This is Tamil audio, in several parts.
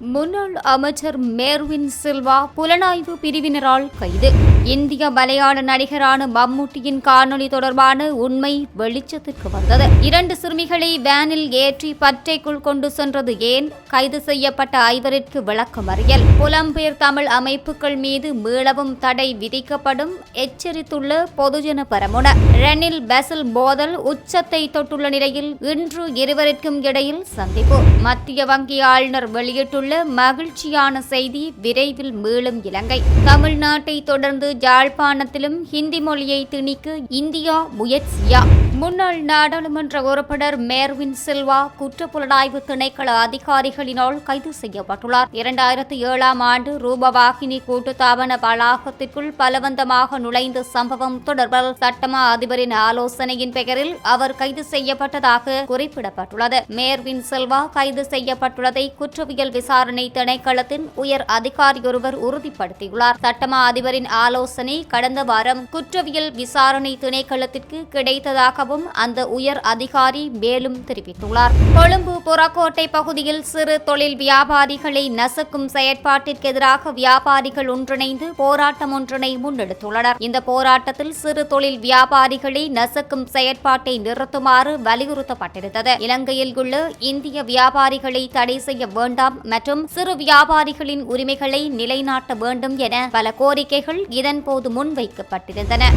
முன்னாள் அமைச்சர் மேர்வின் சில்வா புலனாய்வு பிரிவினரால் கைது. இந்திய மலையாள நடிகரான மம்முட்டியின் காணொலி தொடர்பான உண்மை வெளிச்சத்திற்கு வந்தது. 2 சிறுமிகளை வேனில் ஏற்றி பற்றைக்குள் கொண்டு சென்றது ஏன்? கைது செய்யப்பட்ட 5 விளக்கமறியல். புலம்பெயர் தமிழ் அமைப்புகள் மீது மீளவும் தடை விதிக்கப்படும் எச்சரித்துள்ள பொதுஜன பெரமுன. ரணில் பெசல் மோதல் உச்சத்தை தொட்டுள்ள நிலையில் இன்று இருவருக்கும் இடையில் சந்திப்பு. மத்திய வங்கி ஆளுநர் வெளியிட்டுள்ள மகிழ்ச்சியான செய்தி, விரைவில் மீளும் இலங்கை. தமிழ்நாட்டை தொடர்ந்து யாழ்ப்பாணத்திலும் ஹிந்தி மொழியை திணிக்க இந்தியா முயற்சியா? முன்னாள் நாடாளுமன்ற உறுப்பினர் மேர்வின் சில்வா குற்றப்புலனாய்வு திணைக்கள அதிகாரிகளினால் கைது செய்யப்பட்டுள்ளார். 2007 ஆண்டு ரூபவாகினி கூட்டுத்தாபன வளாகத்திற்குள் பலவந்தமாக நுழைந்த சம்பவம் தொடர்பில் சட்டமா அதிபரின் ஆலோசனையின் பெயரில் அவர் கைது செய்யப்பட்டதாக குறிப்பிடப்பட்டுள்ளது. மேர்வின் சில்வா கைது செய்யப்பட்டுள்ளதை குற்றவியல் விசாரணை திணைக்களத்தின் உயர் அதிகாரியொருவர் உறுதிப்படுத்தியுள்ளார். சட்டமா அதிபரின் ஆலோசனை கடந்த வாரம் குற்றவியல் விசாரணை திணைக்களத்திற்கு கிடைத்ததாக அந்த உயர் அதிகாரி மேலும் தெரிவித்துள்ளார். கொழும்பு புறக்கோட்டை பகுதியில் சிறு தொழில் வியாபாரிகளை நசுக்கும் செயற்பாட்டிற்கு எதிராக வியாபாரிகள் ஒன்றிணைந்து போராட்டம் ஒன்றினை முன்னெடுத்துள்ளனர். இந்த போராட்டத்தில் சிறு தொழில் வியாபாரிகளை நசுக்கும் செயற்பாட்டை நிறுத்துமாறு வலியுறுத்தப்பட்டிருந்தது. இலங்கையில் உள்ள இந்திய வியாபாரிகளை தடை செய்ய வேண்டாம் மற்றும் சிறு வியாபாரிகளின் உரிமைகளை நிலைநாட்ட வேண்டும் என பல கோரிக்கைகள் இதன்போது முன்வைக்கப்பட்டிருந்தன.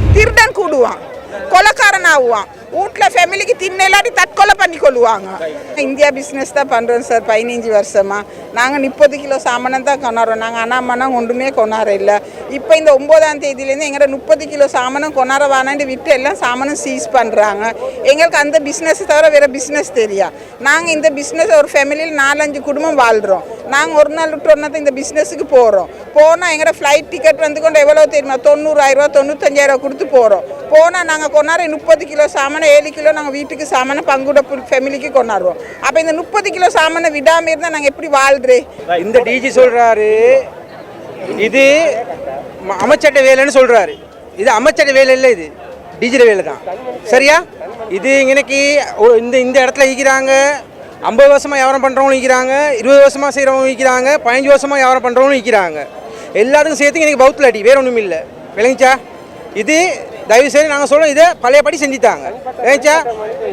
கொலைக்காரன் ஆகுவான், வீட்டில் ஃபேமிலிக்கு தின்னலாட்டி தற்கொலை பண்ணி கொள்ளுவாங்க. இந்தியா பிஸ்னஸ் தான் பண்ணுறோம் சார் 15 வருஷமா. நாங்கள் 30 கிலோ சாமானம் தான் கொண்டாடுறோம். நாங்கள் அண்ணாமனம் ஒன்றுமே கொண்டாட இல்லை. இப்போ இந்த 9ஆம் தேதியிலேருந்து எங்களோட 30 கிலோ சாமானம் கொண்டாட வானாண்டு விட்டு எல்லாம் சாமானம் சீஸ் பண்ணுறாங்க. எங்களுக்கு அந்த பிஸ்னஸ் தவிர வேறு பிஸ்னஸ் தெரியா. நாங்கள் இந்த பிஸ்னஸ் ஒரு ஃபேமிலியில் 4-5 குடும்பம் வாழ்கிறோம். நாங்கள் ஒரு நாள் விட்டு ஒரு நாள் இந்த பிஸ்னஸுக்கு போகிறோம். போனால் எங்களோட ஃப்ளைட் டிக்கெட் வந்து கொண்டு எவ்வளோ தெரியுமா? 90,000 95,000 கொடுத்து போகிறோம். போனால் நாங்கள் கொண்டாட 30 கிலோ சாமானம் 7 கிலோ நாங்கள் வீட்டுக்கு சாமானம் பங்குட ஃபேமிலிக்கு கொண்டாடுறோம். அப்போ இந்த 30 கிலோ சாமானை விடாமல் இருந்தால் நாங்கள் எப்படி வாழ்றே? இந்த டிஜி சொல்கிறாரு இது அமைச்சட்ட வேலைன்னு சொல்கிறாரு. இது அமைச்சட்ட வேலை இல்லை, இது டிஜிட்டல் வேலை தான். சரியா? இது இன்னைக்கு இந்த இடத்துல ஈக்கிறாங்க. 50 வருஷமாக வியாபாரம் பண்ணுறவங்களும் ஈக்கிறாங்க, 20 வருஷமாக செய்கிறவங்க ஈக்கிறாங்க, 15 வருஷமாக வியாபாரம் பண்ணுறவங்களும் ஈக்கிறாங்க. எல்லாத்துக்கும் சேர்த்து இன்னைக்கு பௌத்தில் அடி, வேறு ஒன்றும் இல்லை. விளங்கிச்சா? இது தயவு செய்து நாங்கள் சொல்கிறோம், இதை பழையபடி செஞ்சுட்டாங்க. ஏச்சா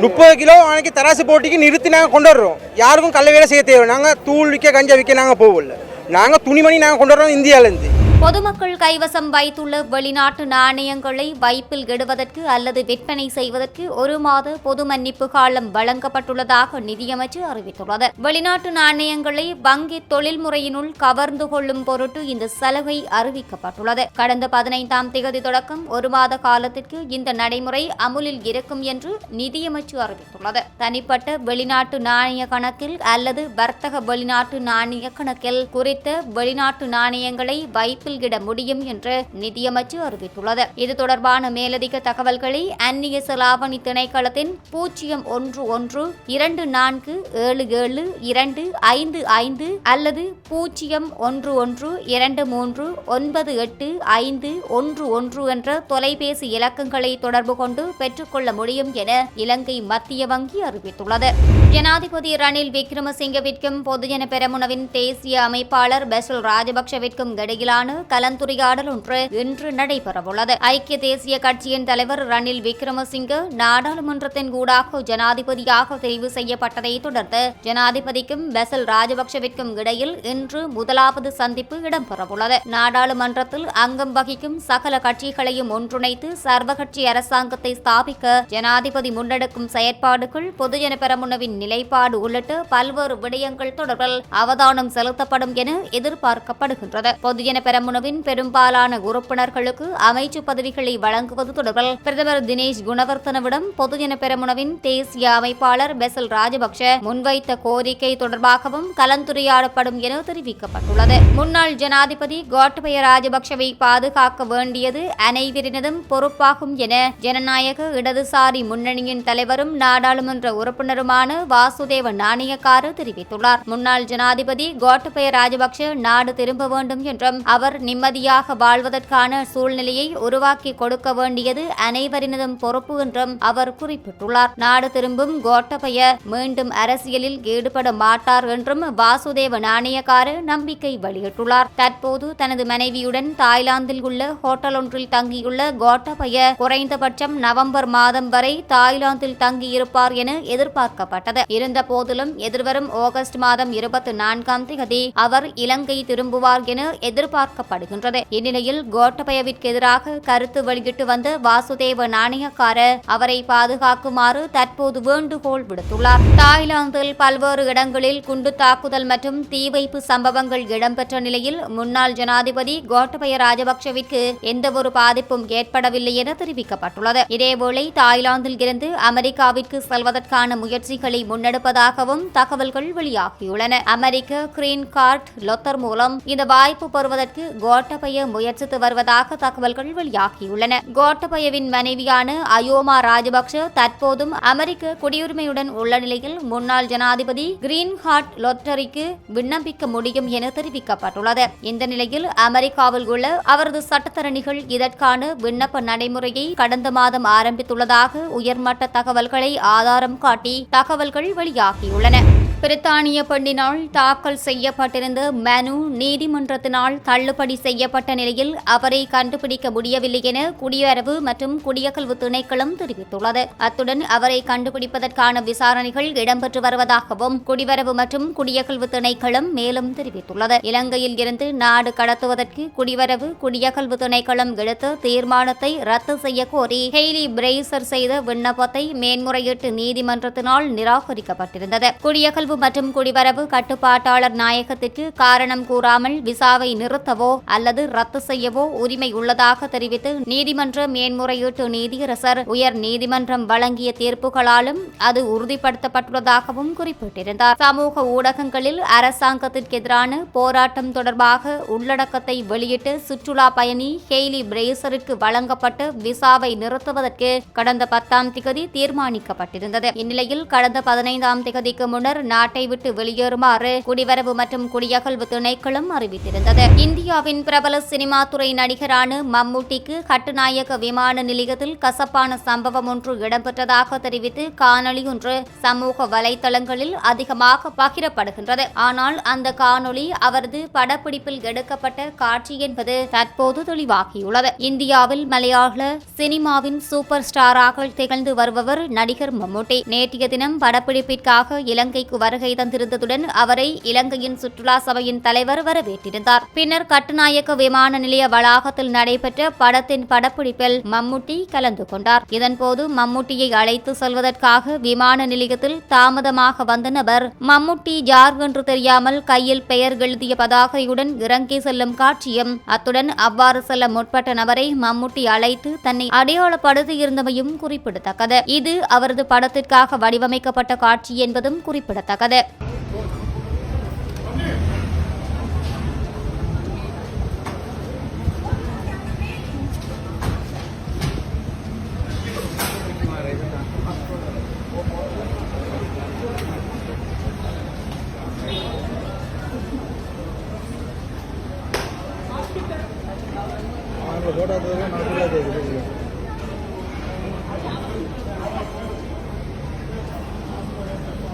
30 கிலோ அன்றைக்கி தராசு போட்டிக்கு நிறுத்தி நாங்கள் கொண்டு வர்றோம். யாருக்கும் கள்ள வேலை செய்ய தேவை. நாங்கள் தூள் விற்க கஞ்சா விற்க நாங்கள் போகல. நாங்கள் துணிமணி நாங்கள் கொண்டு வர்றோம் இந்தியாவிலேருந்து. பொதுமக்கள் கைவசம் வைத்துள்ள வெளிநாட்டு நாணயங்களை வைப்பில் இடுவதற்கு அல்லது விற்பனை செய்வதற்கு 1 மாத பொது மன்னிப்பு காலம் வழங்கப்பட்டுள்ளதாக நிதியமைச்சு அறிவித்துள்ளது. வெளிநாட்டு நாணயங்களை வங்கி தொழில்முறையினுள் கவர்ந்து கொள்ளும் பொருட்டு இந்த சலுகை அறிவிக்கப்பட்டுள்ளது. கடந்த 15ஆம் தேதி தொடக்கம் 1 மாத காலத்திற்கு இந்த நடைமுறை அமுலில் இருக்கும் என்று நிதியமைச்சு அறிவித்துள்ளது. தனிப்பட்ட வெளிநாட்டு நாணய கணக்கில் அல்லது வர்த்தக வெளிநாட்டு நாணய கணக்கில் குறித்த வெளிநாட்டு நாணயங்களை வைப்பு இட முடியும் என்று நிதியமைச்சு அறிவித்துள்ளது. இது தொடர்பான மேலதிக தகவல்களை அந்நிய செலாவணி திணைக்களத்தின் 011-2477-255 அல்லது 0112398511 என்ற தொலைபேசி இலக்கங்களை தொடர்பு கொண்டு பெற்றுக்கொள்ள முடியும் என இலங்கை மத்திய வங்கி அறிவித்துள்ளது. ஜனாதிபதி ரணில் விக்ரமசிங்கவிற்கும் பொதுஜன பெரமுனவின் தேசிய அமைப்பாளர் பெசல் ராஜபக்ஷவிற்கும் இடையிலான கலந்துரையாடல் ஒன்று இன்று நடைபெறவுள்ளது. ஐக்கிய தேசிய கட்சியின் தலைவர் ரணில் விக்ரமசிங்க நாடாளுமன்றத்தின் ஊடாக ஜனாதிபதியாக தெரிவு செய்யப்பட்டதை தொடர்ந்து ஜனாதிபதிக்கும் பெசல் ராஜபக்ஷவிற்கும் இடையில் இன்று முதலாவது சந்திப்பு இடம்பெறவுள்ளது. நாடாளுமன்றத்தில் அங்கம் வகிக்கும் சகல கட்சிகளையும் ஒன்றிணைத்து சர்வகட்சி அரசாங்கத்தை ஸ்தாபிக்க ஜனாதிபதி முன்னெடுக்கும் செயற்பாடுகள், பொதுஜன பெரமுனவின் நிலைப்பாடு உள்ளிட்ட பல்வேறு விடயங்கள் தொடர்பில் அவதானம் செலுத்தப்படும் என எதிர்பார்க்கப்படுகின்றது. பொதுஜன பெரமுனவின் பெரும்பாலான உறுப்பினர்களுக்கு அமைச்சு பதவிகளை வழங்குவது தொடர்பில் பிரதமர் தினேஷ் குணவர்த்தனவிடம் பொதுஜன பெரமுனவின் தேசிய அமைப்பாளர் பெசல் ராஜபக்ஷ முன்வைத்த கோரிக்கை தொடர்பாகவும் கலந்துரையாடப்படும் என தெரிவிக்கப்பட்டுள்ளது. முன்னாள் ஜனாதிபதி கோட்டபய ராஜபக்ஷவை பாதுகாக்க வேண்டியது அனைவரினதும் பொறுப்பாகும் என ஜனநாயக இடதுசாரி முன்னணியின் தலைவரும் நாடாளுமன்ற உறுப்பினருமான வாசுதேவ நாணயக்கார தெரிவித்துள்ளார். முன்னாள் ஜனாதிபதி கோட்டபய ராஜபக்ஷ நாடு திரும்ப வேண்டும் என்றும் அவர் அவர் நிம்மதியாக வாழ்வதற்கான சூழ்நிலையை உருவாக்கி கொடுக்க வேண்டியது அனைவரினதும் பொறுப்பு என்றும் அவர் குறிப்பிட்டுள்ளார். நாடு திரும்பும் கோட்டபய மீண்டும் அரசியலில் ஈடுபட மாட்டார் என்றும் வாசுதேவ நாணயக்கார நம்பிக்கை வெளியிட்டுள்ளார். தற்போது தனது மனைவியுடன் தாய்லாந்தில் உள்ள ஹோட்டல் ஒன்றில் தங்கியுள்ள கோட்டபய குறைந்தபட்சம் நவம்பர் மாதம் வரை தாய்லாந்தில் தங்கியிருப்பார் என எதிர்பார்க்கப்பட்டது. இருந்த போதிலும் எதிர்வரும் ஆகஸ்ட் மாதம் 24ஆம் தேதி அவர் இலங்கை திரும்புவார் என எதிர்பார்க்கப்படுகின்றது. இந்நிலையில் கோட்டபயவிற்கு எதிராக கருத்து வெளியிட்டு வந்த வாசுதேவ நாணயக்கார அவரை பாதுகாக்குமாறு தற்போது வேண்டுகோள் விடுத்துள்ளார். தாய்லாந்தில் பல்வேறு இடங்களில் குண்டு தாக்குதல் மற்றும் தீ வைப்பு சம்பவங்கள் இடம்பெற்ற நிலையில் முன்னாள் ஜனாதிபதி கோட்டபய ராஜபக்சவிற்கு எந்தவொரு பாதிப்பும் ஏற்படவில்லை என தெரிவிக்கப்பட்டுள்ளது. இதேவேளை தாய்லாந்தில் இருந்து அமெரிக்காவிற்கு செல்வதற்கான முயற்சிகளை முன்னெடுப்பதாகவும் தகவல்கள் வெளியாகியுள்ளன. அமெரிக்க கிரீன் கார்டு லொத்தர் மூலம் இந்த வாய்ப்பு பெறுவதற்கு கோட்டபய முயற்சித்து வருவதாக தகவல்கள் வெளியாகியுள்ளன. கோட்டபயவின் மனைவியான அயோமா ராஜபக்ஷ தற்போதும் அமெரிக்க குடியுரிமையுடன் உள்ள நிலையில் முன்னாள் ஜனாதிபதி கிரீன் கார்டு லொட்டரிக்கு விண்ணப்பிக்க முடியும் என தெரிவிக்கப்பட்டுள்ளது. இந்த நிலையில் அமெரிக்காவில் உள்ள அவரது சட்டத்தரணிகள் இதற்கான விண்ணப்ப நடைமுறையை கடந்த மாதம் ஆரம்பித்துள்ளதாக உயர்மட்ட தகவல்களை ஆதாரம் காட்டி தகவல்கள் வெளியாகியுள்ளன. பிரித்தானிய பெண்ணினால் தாக்கல் செய்யப்பட்டிருந்த மனு நீதிமன்றத்தினால் தள்ளுபடி செய்யப்பட்ட நிலையில் அவரை கண்டுபிடிக்க முடியவில்லை என குடியுறவு மற்றும் குடியகல்வு திணைக்களம் தெரிவித்துள்ளது. அத்துடன் அவரை கண்டுபிடிப்பதற்கான விசாரணைகள் இடம்பெற்று வருவதாகவும் குடிவரவு மற்றும் குடியகல்வு திணைக்களம் மேலும் தெரிவித்துள்ளது. இலங்கையில் இருந்து நாடு கடத்துவதற்கு குடிவரவு குடியகல்வு திணைக்களம் எடுத்த தீர்மானத்தை ரத்து செய்ய கோரி ஹெய்லி பிரேசர் செய்த விண்ணப்பத்தை மேன்முறையீட்டு நீதிமன்றத்தினால் நிராகரிக்கப்பட்டிருந்தது. குடியகல்வு மற்றும் குடிவரவு கட்டுப்பாட்டாளர் நாயகத்திற்கு காரணம் கூறாமல் விசாவை நிறுத்தவோ அல்லது ரத்து செய்யவோ உரிமை உள்ளதாக தெரிவித்து நீதிமன்ற மேன்முறையீட்டு நீதியரசர் உயர் நீதிமன்றம் வழங்கிய தீர்ப்புகளாலும் அது உறுதிப்படுத்தப்பட்டுள்ளதாகவும் குறிப்பிட்டிருந்தார். சமூக ஊடகங்களில் அரசாங்கத்திற்கு எதிரான போராட்டம் தொடர்பாக உள்ளடக்கத்தை வெளியிட்டு சுற்றுலா பயணி ஹெய்லி பிரேசருக்கு வழங்கப்பட்ட விசாவை நிறுத்துவதற்கு கடந்த 10ஆம் தேதி தீர்மானிக்கப்பட்டிருந்தது. இந்நிலையில் கடந்த 15ஆம் தேதிக்கு முன்னர் நாட்டை விட்டு வெளியேறுமாறு குடிவரவு மற்றும் குடியகல்வு திணைக்களம் அறிவித்திருந்தது. இந்தியாவின் பிரபல சினிமா துறை நடிகரான மம்முட்டிக்கு கட்டுநாயக்க விமான நிலையத்தில் கசப்பான சம்பவம் ஒன்று இடம்பெற்றதாக தெரிவித்து காணொலி ஒன்று சமூக வலைதளங்களில் அதிகமாக பகிரப்படுகின்றது. ஆனால் அந்த காணொலி அவரது படப்பிடிப்பில் எடுக்கப்பட்ட காட்சி என்பது தற்போது தெளிவாகியுள்ளது. இந்தியாவில் மலையாள சினிமாவின் சூப்பர் ஸ்டாராக திகழ்ந்து வருபவர் நடிகர் மம்முட்டி. நேற்றைய தினம் படப்பிடிப்பிற்காக இலங்கைக்கு வருகை தந்திருந்ததுடன் அவரை இலங்கையின் சுற்றுலா சபையின் தலைவர் வரவேற்றிருந்தார். பின்னர் கட்டுநாயக்க விமான நிலைய வளாகத்தில் நடைபெற்ற படத்தின் படப்பிடிப்பில் மம்முட்டி கலந்து கொண்டார். இதன்போது மம்முட்டியை அழைத்து செல்வதற்காக விமான நிலையத்தில் தாமதமாக வந்த நபர் மம்முட்டி யார் என்று தெரியாமல் கையில் பெயர் எழுதிய பதாகையுடன் இறங்கி செல்லும் காட்சியும் அத்துடன் அவ்வாறு செல்ல முற்பட்ட நபரை மம்முட்டி அழைத்து தன்னை அடையாளப்படுத்தியிருந்தமையும் குறிப்பிடத்தக்கது. இது அவரது படத்திற்காக வடிவமைக்கப்பட்ட காட்சி என்பதும் குறிப்பிடத்தக்கது.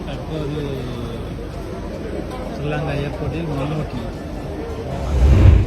தற்போது ஸ்ரீலங்கா ஏர்போர்ட்டில் மம்முட்டி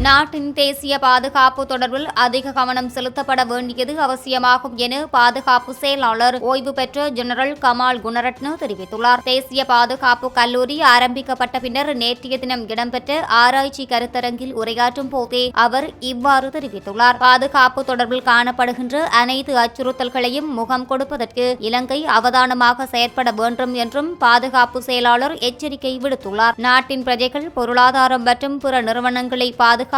நாட்டின் தேசிய பாதுகாப்பு தொடர்பில் அதிக கவனம் செலுத்தப்பட வேண்டியது அவசியமாகும் என பாதுகாப்பு செயலாளர் ஓய்வு பெற்ற ஜெனரல் கமால் குணரட்ன தெரிவித்துள்ளார். தேசிய பாதுகாப்பு கல்லூரி ஆரம்பிக்கப்பட்ட பின்னர் நேற்றைய தினம் இடம்பெற்ற ஆராய்ச்சி கருத்தரங்கில் உரையாற்றும் போதே அவர் இவ்வாறு தெரிவித்துள்ளார். பாதுகாப்பு தொடர்பில் காணப்படுகின்ற அனைத்து அச்சுறுத்தல்களையும் முகம் கொடுப்பதற்கு இலங்கை அவதானமாக செயற்பட வேண்டும் என்றும் பாதுகாப்பு செயலாளர் எச்சரிக்கை விடுத்துள்ளார். நாட்டின் பிரஜைகள் பொருளாதாரம் மற்றும் பிற நிறுவனங்களை பாதுகாப்பது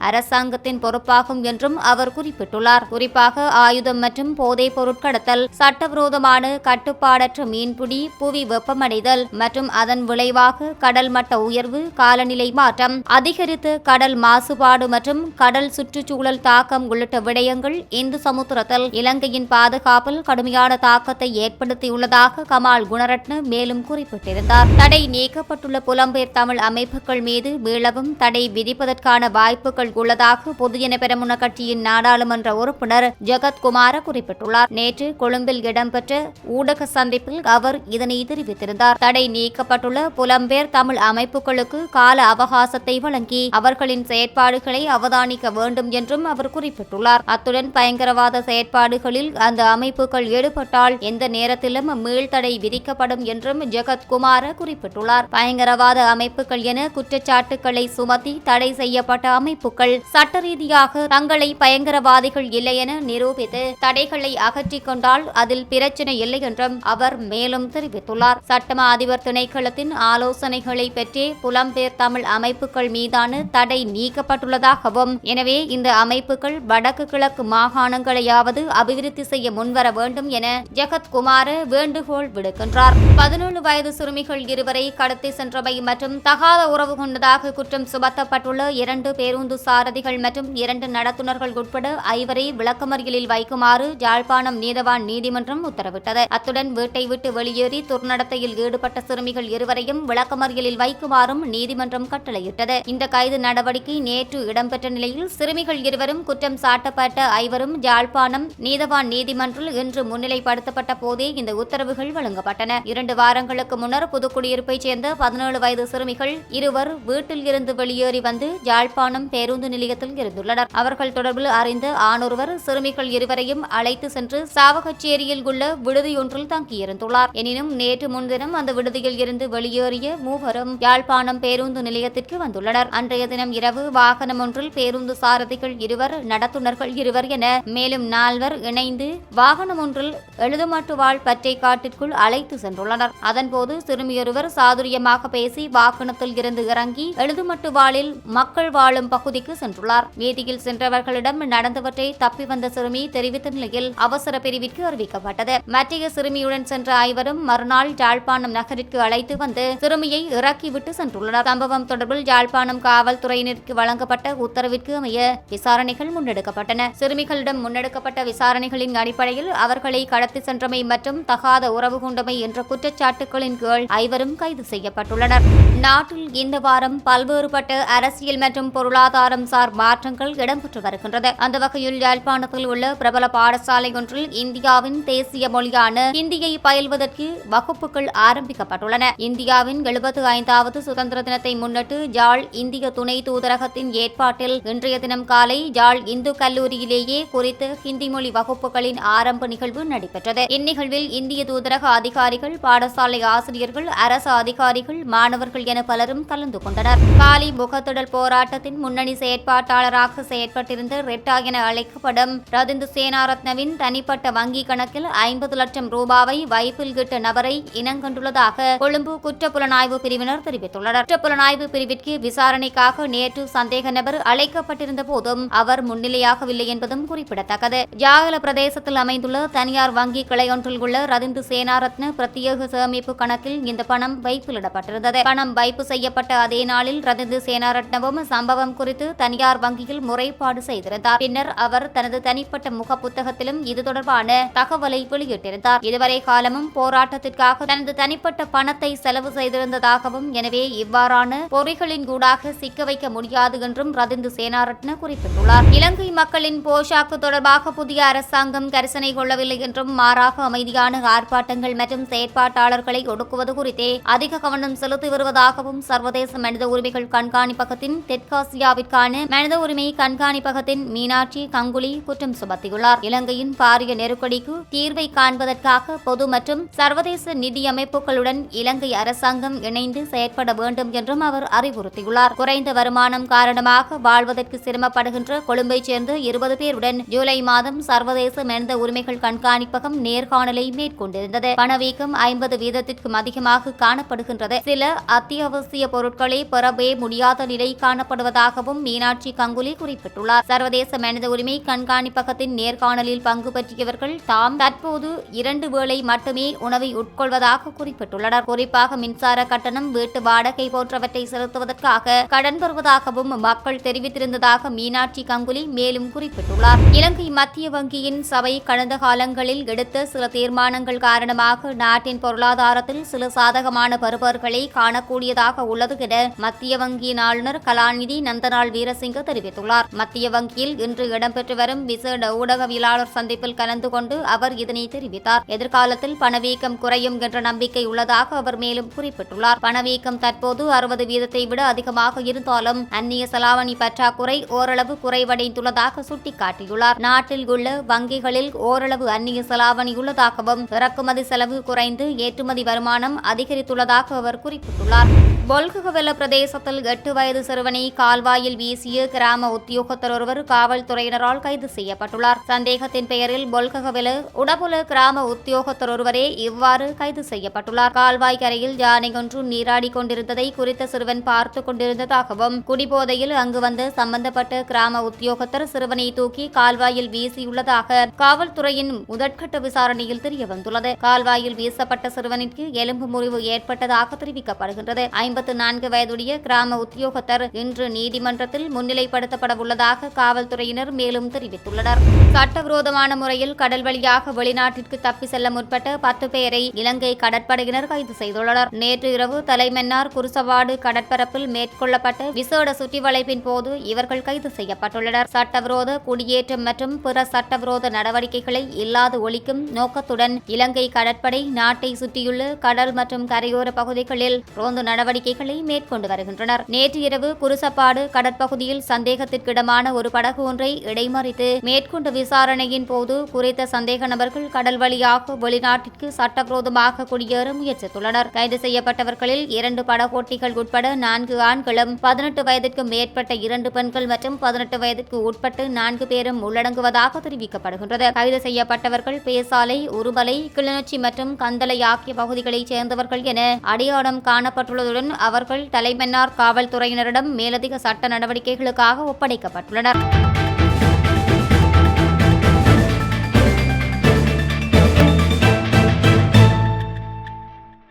அரசாங்கத்தின் பொறுப்பாகும் என்றும் அவர் குறிப்பிட்டுள்ளார். குறிப்பாக ஆயுதம் மற்றும் போதைப் பொருட்கடத்தல், சட்டவிரோதமான கட்டுப்பாடற்ற மீன்பிடி, புவி வெப்பமடைதல் மற்றும் அதன் விளைவாக கடல் மட்ட உயர்வு, காலநிலை மாற்றம், அதிகரித்த கடல் மாசுபாடு மற்றும் கடல் சுற்றுச்சூழல் தாக்கம் உள்ளிட்ட விடயங்கள் இந்து சமுத்திரத்தில் இலங்கையின் பாதுகாப்பில் கடுமையான தாக்கத்தை ஏற்படுத்தியுள்ளதாக கமால் குணரட்ன மேலும் குறிப்பிட்டிருந்தார். தடை நீக்கப்பட்டுள்ள புலம்பெயர் தமிழ் அமைப்புகள் மீது மீளவும் தடை விதிப்பதற்கான வாய்ப்புகள் உள்ளதாக பொதுஜன பெரமுன கட்சியின் நாடாளுமன்ற உறுப்பினர் ஜெகத்குமார குறிப்பிட்டுள்ளார். நேற்று கொழும்பில் இடம்பெற்ற ஊடக சந்திப்பில் அவர் இதனை தெரிவித்திருந்தார். தடை நீக்கப்பட்டுள்ள புலம்பெயர் தமிழ் அமைப்புகளுக்கு கால அவகாசத்தை வழங்கி அவர்களின் செயற்பாடுகளை அவதானிக்க வேண்டும் என்றும் அவர் குறிப்பிட்டுள்ளார். அத்துடன் பயங்கரவாத செயற்பாடுகளில் அந்த அமைப்புகள் ஈடுபட்டால் எந்த நேரத்திலும் மீள்தடை விதிக்கப்படும் என்றும் ஜெகத்குமார குறிப்பிட்டுள்ளார். பயங்கரவாத அமைப்புகள் என குற்றச்சாட்டுக்களை சுமத்தி தடை செய்யப்பட்ட அமைப்புகள் சட்ட ரீதியாக தங்களை பயங்கரவாதிகள் இல்லை என நிரூபித்து தடைகளை அகற்றிக் கொண்டால் அதில் பிரச்சனை இல்லை என்றும் அவர் மேலும் தெரிவித்துள்ளார். சட்டமா அதிபர் திணைக்களத்தின் ஆலோசனைகளை பெற்றே புலம்பெயர் தமிழ் அமைப்புகள் மீதான தடை நீக்கப்பட்டுள்ளதாகவும், எனவே இந்த அமைப்புகள் வடக்கு கிழக்கு மாகாணங்களையாவது அபிவிருத்தி செய்ய முன்வர வேண்டும் என ஜெகத்குமார வேண்டுகோள் விடுக்கின்றார். 17 வயது சிறுமிகள் இருவரை கடத்தி சென்றமை மற்றும் தகாத உறவு கொண்டதாக குற்றம் சுமத்தப்பட்டுள்ள 2 பேருந்து சாரதிகள் மற்றும் 2 நடத்துனர்கள் உட்பட 5 விளக்கமறியலில் வைக்குமாறு யாழ்ப்பாணம் நீதவான் நீதிமன்றம் உத்தரவிட்டது. அத்துடன் வீட்டை விட்டு வெளியேறி துர்நடத்தையில் ஈடுபட்ட சிறுமிகள் இருவரையும் விளக்கமறியலில் வைக்குமாறும் நீதிமன்றம் கட்டளையிட்டது. இந்த கைது நடவடிக்கை நேற்று இடம்பெற்ற நிலையில் சிறுமிகள் இருவரும் குற்றம் சாட்டப்பட்ட 5 யாழ்ப்பாணம் நீதவான் நீதிமன்றில் இன்று முன்னிலைப்படுத்தப்பட்ட போதே இந்த உத்தரவுகள் வழங்கப்பட்டன. 2 வாரங்களுக்கு முன்னர் புதுக்குடியிருப்பைச் சேர்ந்த 17 வயது சிறுமிகள் இருவர் வீட்டில் இருந்து வெளியேறி வந்து யாழ்ப்பாணம் பேருந்து நிலையத்தில் இருந்துள்ளனர். அவர்கள் தொடர்பில் அறிந்த ஆணொருவர் சிறுமிகள் இருவரையும் அழைத்து சென்று சாவகச்சேரியில் உள்ள விடுதியொன்றில் தங்கியிருந்துள்ளார். எனினும் நேற்று முன்தினம் அந்த விடுதியில் இருந்து வெளியேறிய மூவரும் யாழ்ப்பாணம் பேருந்து நிலையத்திற்கு வந்துள்ளனர். அன்றைய தினம் இரவு வாகனம் ஒன்றில் பேருந்து சாரதிகள் இருவர், நடத்துனர்கள் இருவர் என மேலும் 4 இணைந்து வாகனம் ஒன்றில் எழுதுமட்டுவாழ் பற்றை காட்டிற்குள் அழைத்து சென்றுள்ளனர். அதன்போது சிறுமியொருவர் சாதுரியமாக பேசி வாகனத்தில் இருந்து இறங்கி எழுதுமட்டுவாழில் மக்கள் வாழும் பகுதிக்கு சென்றுள்ளார். வீதியில் சென்றவர்களிடம் நடந்தவற்றை தப்பி வந்த சிறுமி தெரிவித்த நிலையில் அவசர பிரிவிற்கு அறிவிக்கப்பட்டது. மற்றைய சிறுமியுடன் சென்ற 5 மறுநாள் யாழ்ப்பாணம் நகரிற்கு அழைத்து வந்து சிறுமியை இறக்கிவிட்டு சென்றுள்ளனர். சம்பவம் தொடர்பில் யாழ்ப்பாணம் காவல்துறையினருக்கு வழங்கப்பட்ட உத்தரவிற்கு அமைய விசாரணைகள் முன்னெடுக்கப்பட்டன. சிறுமிகளிடம் முன்னெடுக்கப்பட்ட விசாரணைகளின் அடிப்படையில் அவர்களை கடத்தி சென்றமை மற்றும் தகாத உறவு கொண்டமை என்ற குற்றச்சாட்டுகளின் கீழ் 5 கைது செய்யப்பட்டுள்ளனர். நாட்டில் இந்த வாரம் பல்வேறுபட்ட அரசியல் மற்றும் பொருளாதாரம் சார் மாற்றங்கள் இடம்பெற்று வருகின்றது. அந்த வகையில் யாழ்ப்பாணத்தில் உள்ள பிரபல பாடசாலை ஒன்றில் இந்தியாவின் தேசிய மொழியான ஹிந்தியை பயில்வதற்கு வகுப்புகள் ஆரம்பிக்கப்பட்டுள்ளன. இந்தியாவின் 75வது சுதந்திர தினத்தை முன்னிட்டு யாழ் இந்திய துணை தூதரகத்தின் ஏற்பாட்டில் இன்றைய தினம் காலை யாழ் இந்து கல்லூரியிலேயே குறித்த ஹிந்தி மொழி வகுப்புகளின் ஆரம்ப நிகழ்வு நடைபெற்றது. இந்நிகழ்வில் இந்திய தூதரக அதிகாரிகள், பாடசாலை ஆசிரியர்கள், அரசு அதிகாரிகள், மாணவர்கள் என பலரும் கலந்து கொண்டனர். காலி முகத்திடல் போராட்டத்தின் முன்னணி செயற்பாட்டாளராக செயற்பட்டிருந்த ரெட்டா என அழைக்கப்படும் ரதிந்து சேனாரத்னவின் தனிப்பட்ட வங்கி கணக்கில் 50 லட்சம் ரூபாவை வைப்பில் இட்ட நபரை இனங்கண்டுள்ளதாக கொழும்பு குற்றப்புலனாய்வு பிரிவினர் தெரிவித்துள்ளனர். குற்றப்புலனாய்வு பிரிவிற்கு விசாரணைக்காக நேற்று சந்தேக நபர் அழைக்கப்பட்டிருந்த போதும் அவர் முன்னிலையாகவில்லை என்பதும் குறிப்பிடத்தக்கது. ஜாகல பிரதேசத்தில் அமைந்துள்ள தனியார் வங்கி கிளையொன்றில் உள்ள ரதிந்து சேனாரத்ன பிரத்யேக சேமிப்பு கணக்கில் இந்த பணம் வைப்பிலிடப்பட்டிருந்தது. பணம் வைப்பு செய்யப்பட்ட அதே நாளில் ரதிந்து சேனாரத்னவும் சம்பவம் குறித்து தனியார் வங்கியில் முறைப்பாடு செய்திருந்தார். பின்னர் அவர் தனது தனிப்பட்ட முக புத்தகத்திலும் இது தொடர்பான தகவலை வெளியிட்டிருந்தார். இதுவரை காலமும் போராட்டத்திற்காக தனது தனிப்பட்ட பணத்தை செலவு செய்திருந்ததாகவும், எனவே இவ்வாறான பொறிகளின் ஊடாக சிக்க வைக்க முடியாது என்றும் ரதிந்து சேனாரத்ன குறிப்பிட்டுள்ளார். இலங்கை மக்களின் போஷாக்கு தொடர்பாக புதிய அரசாங்கம் கரிசனை கொள்ளவில்லை என்றும், மாறாக அமைதியான ஆர்ப்பாட்டங்கள் மற்றும் செயற்பாட்டாளர்களை ஒடுக்குவது குறித்தே அதிக கவனம் செலுத்தி வருவதாகவும் சர்வதேச மனித உரிமைகள் கண்காணிப்பகத்தின் தெற்காசியாவிற்கான மனித உரிமை கண்காணிப்பகத்தின் மீனாட்சி கங்குலி குற்றம் சுமத்தியுள்ளார். இலங்கையின் பாரிய நெருக்கடிக்கு தீர்வை காண்பதற்காக பொது மற்றும் சர்வதேச நிதி அமைப்புகளுடன் இலங்கை அரசாங்கம் இணைந்து செயற்பட வேண்டும் என்றும் அவர் அறிவுறுத்தியுள்ளார். குறைந்த வருமானம் காரணமாக வாழ்வதற்கு சிரமப்படுகின்ற கொழும்பைச் சேர்ந்த 20 பேருடன் ஜூலை மாதம் சர்வதேச மனித உரிமைகள் கண்காணிப்பகம் நேர்காணலை மேற்கொண்டிருந்தது. பணவீக்கம் 50% அதிகமாக காணப்படுகின்றது. சில அத்தியாவசிய பொருட்களை பெறவே முடியாத நிலை காணப்படுவதாகவும் மீனாட்சி கங்குலி குறிப்பிட்டுள்ளார். சர்வதேச மனித உரிமை கண்காணிப்பகத்தின் நேர்காணலில் பங்கு பெற்றியவர்கள் தாம் தற்போது 2 வேளை மட்டுமே உணவை உட்கொள்வதாக குறிப்பிட்டுள்ளனர். குறிப்பாக மின்சார கட்டணம், வீட்டு வாடகை போன்றவற்றை செலுத்துவதற்காக கடன் பெறுவதாகவும் மக்கள் தெரிவித்திருந்ததாக மீனாட்சி கங்குலி மேலும் குறிப்பிட்டுள்ளார். இலங்கை மத்திய வங்கியின் சபை கடந்த காலங்களில் எடுத்த சில தீர்மானங்கள் காரணமாக நாட்டின் பொருளாதாரத்தில் சில சாதகமான பருவர்களை காணக்கூடியதாக உள்ளது என மத்திய வங்கியின் ஆளுநர் கலாநிதி நந்தனாள் வீரசிங்க தெரிவித்துள்ளார். மத்திய வங்கியில் இன்று இடம்பெற்று வரும் விசேட ஊடகவியலாளர் சந்திப்பில் கலந்து கொண்டு அவர் இதனை தெரிவித்தார். எதிர்காலத்தில் பணவீக்கம் குறையும் என்ற நம்பிக்கை உள்ளதாக அவர் மேலும் குறிப்பிட்டுள்ளார். பணவீக்கம் தற்போது 60% விட அதிகமாக இருந்தாலும் அந்நிய செலாவணி பற்றாக்குறை ஓரளவு குறைவடைந்துள்ளதாக சுட்டிக்காட்டியுள்ளார். நாட்டில் உள்ள வங்கிகளில் ஓரளவு அந்நிய செலாவணி உள்ளதாகவும் இறக்குமதி செலவு குறைந்து ஏற்றுமதி வருமானம் அதிகரித்துள்ளதாக அவர் குறிப்பிட்டுள்ளார். பொல்ககவெல பிரதேசத்தில் 8 வயது சிறுவனை கால்வாயில் வீசிய கிராம உத்தியோகத்தர் ஒருவர் காவல்துறையினரால் கைது செய்யப்பட்டுள்ளார். சந்தேகத்தின் பெயரில் பொல்ககவெல உடபுல கிராம உத்தியோகத்தர் ஒருவரே இவ்வாறு கைது செய்யப்பட்டுள்ளார். கால்வாய் கரையில் யானை ஒன்று நீராடி கொண்டிருந்ததை குறித்த சிறுவன் பார்த்துக் கொண்டிருந்ததாகவும் குடிபோதையில் அங்கு வந்த சம்பந்தப்பட்ட கிராம உத்தியோகத்தர் சிறுவனை தூக்கி கால்வாயில் வீசியுள்ளதாக காவல்துறையின் முதற்கட்ட விசாரணையில் தெரியவந்துள்ளது. கால்வாயில் வீசப்பட்ட சிறுவனுக்கு எலும்பு முறிவு ஏற்பட்டதாக தெரிவிக்கப்படுகின்றது. 54 வயதுடைய கிராம உத்தியோகத்தர் இன்று நீதிமன்றத்தில் முன்னிலைப்படுத்தப்பட உள்ளதாக காவல்துறையினர் மேலும் தெரிவித்துள்ளனர். சட்டவிரோதமான முறையில் கடல் வழியாக வெளிநாட்டிற்கு தப்பி செல்ல முற்பட்ட 10 பேரை இலங்கை கடற்படையினர் கைது செய்துள்ளனர். நேற்று இரவு தலைமன்னார் குருசவாடு கடற்பரப்பில் மேற்கொள்ளப்பட்ட விசேட சுற்றிவளைப்பின் போது இவர்கள் கைது செய்யப்பட்டுள்ளனர். சட்டவிரோத குடியேற்றம் மற்றும் பிற சட்டவிரோத நடவடிக்கைகளை இல்லாது ஒழிக்கும் நோக்கத்துடன் இலங்கை கடற்படை நாட்டை சுற்றியுள்ள கடல் மற்றும் கரையோர பகுதிகளில் ரோந்து நடவடிக்கைகளை மேற்கொண்டு வருகின்றனர். நேற்று இரவு குருசப்பாடு கடற்பகுதியில் சந்தேகத்திற்கிடமான ஒரு படகு ஒன்றை இடைமறித்து மேற்கொண்ட விசாரணையின் போது குறித்த சந்தேக நபர்கள் கடல் வழியாக வெளிநாட்டிற்கு சட்டவிரோதமாக குடியேற முயற்சித்துள்ளனர். கைது செய்யப்பட்டவர்களில் 2 படகோட்டிகள் உட்பட 4 ஆண்களும் 18 வயதிற்கு மேற்பட்ட 2 பெண்கள் மற்றும் 18 வயதிற்கு உட்பட்டு 4 பேரும் உள்ளடங்குவதாக தெரிவிக்கப்படுகின்றது. கைது செய்யப்பட்டவர்கள் பேசாலை, உருமலை, கிளிநொச்சி மற்றும் கந்தளை ஆகிய பகுதிகளைச் சேர்ந்தவர்கள் என அடையாளம் காணப்பட்டுள்ளதுடன் அவர்கள் தலைமன்னார் காவல்துறையினரிடம் மேலதிக சட்ட நடவடிக்கைகளுக்காக ஒப்படைக்கப்பட்டுள்ளனர்.